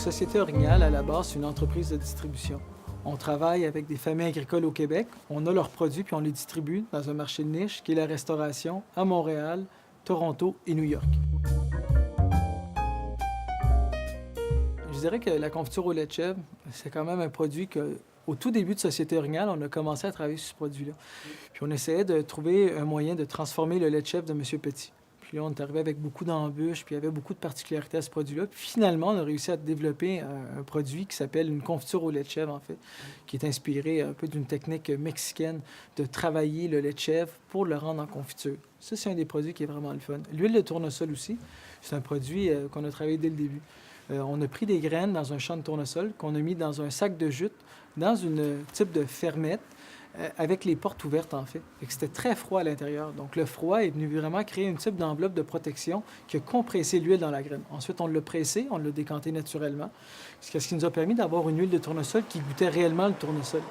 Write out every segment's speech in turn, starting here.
Donc, Société Orignal, à la base, c'est une entreprise de distribution. On travaille avec des familles agricoles au Québec. On a leurs produits puis on les distribue dans un marché de niche qui est la restauration à Montréal, Toronto et New York. Je dirais que la confiture au lait de chèvre, c'est quand même un produit que, au tout début de Société Orignal, on a commencé à travailler sur ce produit-là. Puis on essayait de trouver un moyen de transformer le lait de chèvre de M. Petit. Puis là, on est arrivé avec beaucoup d'embûches, puis il y avait beaucoup de particularités à ce produit-là. Puis finalement, on a réussi à développer un produit qui s'appelle une confiture au lait de chèvre, en fait, qui est inspiré un peu d'une technique mexicaine de travailler le lait de chèvre pour le rendre en confiture. Ça, c'est un des produits qui est vraiment le fun. L'huile de tournesol aussi, c'est un produit qu'on a travaillé dès le début. On a pris des graines dans un champ de tournesol qu'on a mis dans un sac de jute, dans une type de fermette, avec les portes ouvertes, en fait. Et que c'était très froid à l'intérieur. Donc, le froid est venu vraiment créer une type d'enveloppe de protection qui a compressé l'huile dans la graine. Ensuite, on l'a pressé, on l'a décanté naturellement, ce qui nous a permis d'avoir une huile de tournesol qui goûtait réellement le tournesol.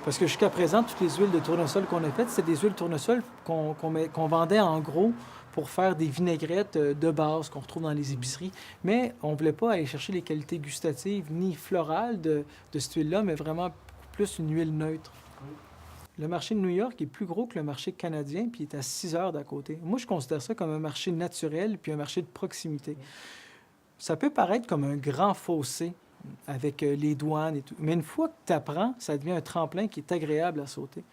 Parce que jusqu'à présent, toutes les huiles de tournesol qu'on a faites, c'était des huiles de tournesol qu'on vendait en gros pour faire des vinaigrettes de base qu'on retrouve dans les épiceries. Mais on ne voulait pas aller chercher les qualités gustatives ni florales de cette huile-là, mais vraiment plus une huile neutre. Le marché de New York est plus gros que le marché canadien, puis il est à 6 heures d'à côté. Moi, je considère ça comme un marché naturel, puis un marché de proximité. Ça peut paraître comme un grand fossé avec les douanes et tout, mais une fois que tu apprends, ça devient un tremplin qui est agréable à sauter.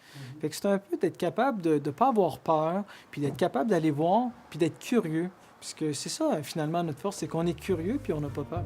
Fait que c'est un peu d'être capable de ne pas avoir peur, puis d'être capable d'aller voir, puis d'être curieux. Puisque c'est ça, finalement, notre force, c'est qu'on est curieux, puis on n'a pas peur.